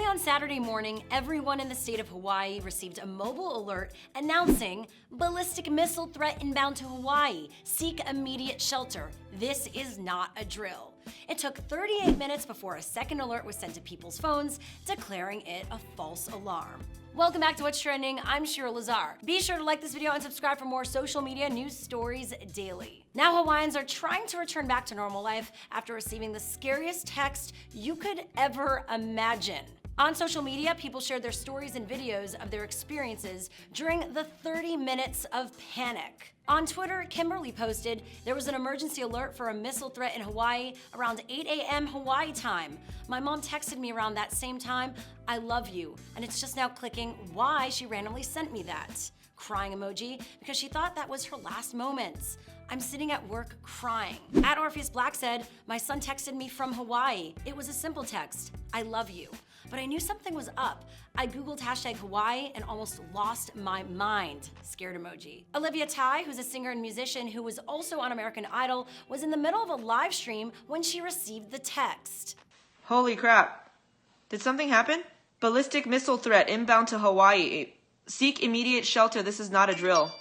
on Saturday morning, everyone in the state of Hawaii received a mobile alert announcing ballistic missile threat inbound to Hawaii. Seek immediate shelter. This is not a drill. It took 38 minutes before a second alert was sent to people's phones, declaring it a false alarm. Welcome back to What's Trending. I'm Shira Lazar. Be sure to like this video and subscribe for more social media news stories daily. Now Hawaiians are trying to return back to normal life after receiving the scariest text you could ever imagine. On social media, people shared their stories and videos of their experiences during the 30 minutes of panic. On Twitter, Kimberly posted, "There was an emergency alert for a missile threat in Hawaii around 8 a.m. Hawaii time. My mom texted me around that same time, I love you, and it's just now clicking why she randomly sent me that." Crying emoji, because she thought that was her last moments. "I'm sitting at work crying." At Orpheus Black said, "My son texted me from Hawaii. It was a simple text, I love you. But I knew something was up. I Googled #Hawaii and almost lost my mind." Scared emoji. Olivia Tai, who's a singer and musician who was also on American Idol, was in the middle of a live stream when she received the text. Holy crap. Did something happen? Ballistic missile threat inbound to Hawaii. Seek immediate shelter. This is not a drill.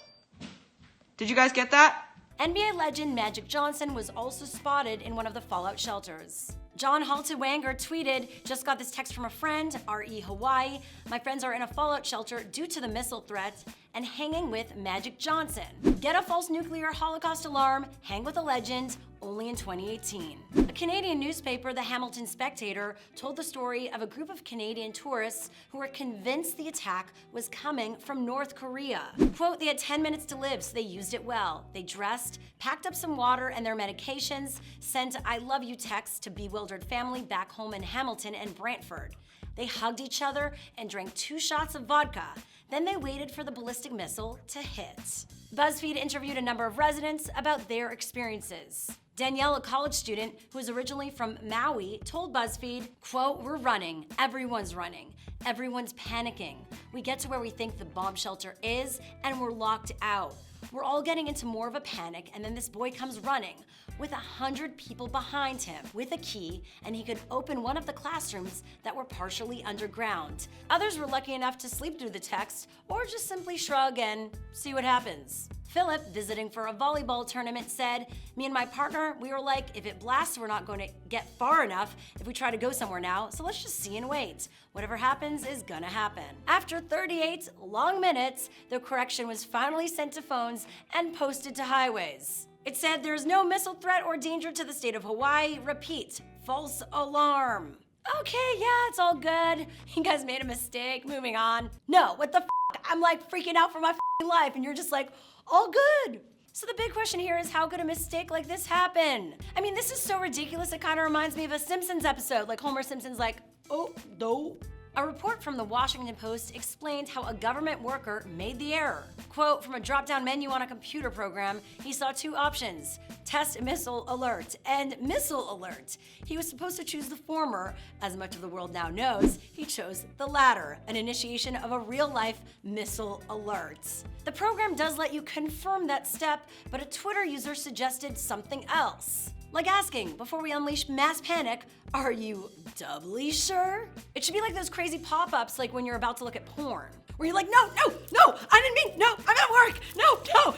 Did you guys get that? NBA legend Magic Johnson was also spotted in one of the fallout shelters. John Haltewanger tweeted, "Just got this text from a friend, RE Hawaii. My friends are in a fallout shelter due to the missile threat and hanging with Magic Johnson. Get a false nuclear holocaust alarm, hang with a legend, only in 2018. A Canadian newspaper, the Hamilton Spectator, told the story of a group of Canadian tourists who were convinced the attack was coming from North Korea. Quote, "They had 10 minutes to live, so they used it well. They dressed, packed up some water and their medications, sent I love you texts to bewildered family back home in Hamilton and Brantford. They hugged each other and drank 2 shots of vodka. Then they waited for the ballistic missile to hit." BuzzFeed interviewed a number of residents about their experiences. Danielle, a college student who is originally from Maui, told BuzzFeed, quote, "We're running. Everyone's running. Everyone's panicking. We get to where we think the bomb shelter is, and we're locked out. We're all getting into more of a panic, and then this boy comes running with 100 people behind him with a key, and he could open one of the classrooms that were partially underground. Others were lucky enough to sleep through the text or just simply shrug and see what happens." Philip, visiting for a volleyball tournament, said, "Me and my partner, we were like, if it blasts, we're not going to get far enough if we try to go somewhere now, so let's just see and wait. Whatever happens is gonna happen." After 38 long minutes, the correction was finally sent to phones and posted to highways. It said, "There's no missile threat or danger to the state of Hawaii. Repeat, false alarm." Okay, yeah, it's all good. You guys made a mistake, moving on. No, what the f***? I'm like freaking out for my f***ing life, and you're just like, all good. So the big question here is, how could a mistake like this happen? I mean, this is so ridiculous, it kind of reminds me of a Simpsons episode, like Homer Simpson's like, "Oh, no." A report from the Washington Post explained how a government worker made the error. Quote, "From a drop-down menu on a computer program, he saw 2 options, test missile alert and missile alert. He was supposed to choose the former. As much of the world now knows, he chose the latter, an initiation of a real-life missile alert." The program does let you confirm that step, but a Twitter user suggested something else. Like asking, before we unleash mass panic, "Are you doubly sure?" It should be like those crazy pop-ups like when you're about to look at porn, where you're like, no, I didn't mean, no, I'm at work, no.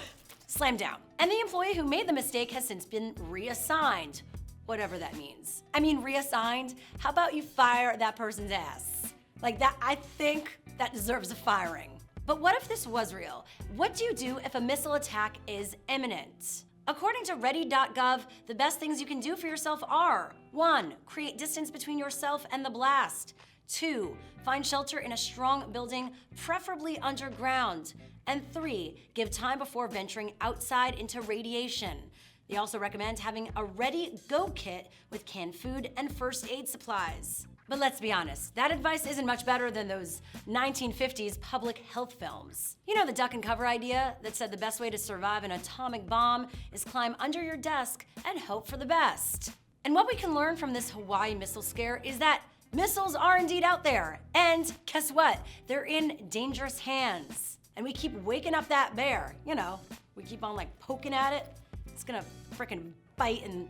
Slam down. And the employee who made the mistake has since been reassigned, whatever that means. I mean, reassigned, how about you fire that person's ass? Like that, I think that deserves a firing. But what if this was real? What do you do if a missile attack is imminent? According to ready.gov, the best things you can do for yourself are: 1. Create distance between yourself and the blast. 2. Find shelter in a strong building, preferably underground. And 3. Give time before venturing outside into radiation. They also recommend having a ready-go kit with canned food and first aid supplies. But let's be honest, that advice isn't much better than those 1950s public health films. You know, the duck and cover idea that said the best way to survive an atomic bomb is climb under your desk and hope for the best. And what we can learn from this Hawaii missile scare is that missiles are indeed out there. And guess what? They're in dangerous hands. And we keep waking up that bear. You know, we keep on like poking at it. It's gonna frickin' bite and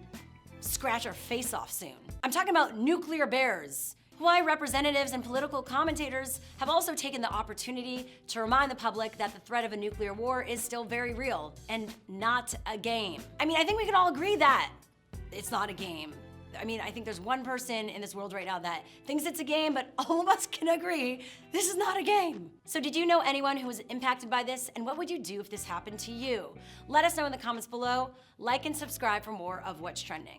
scratch our face off soon. I'm talking about nuclear bears. Hawaii representatives and political commentators have also taken the opportunity to remind the public that the threat of a nuclear war is still very real and not a game. I mean, I think we can all agree that it's not a game. I mean, I think there's one person in this world right now that thinks it's a game, but all of us can agree this is not a game. So did you know anyone who was impacted by this, and what would you do if this happened to you? Let us know in the comments below. Like and subscribe for more of What's Trending.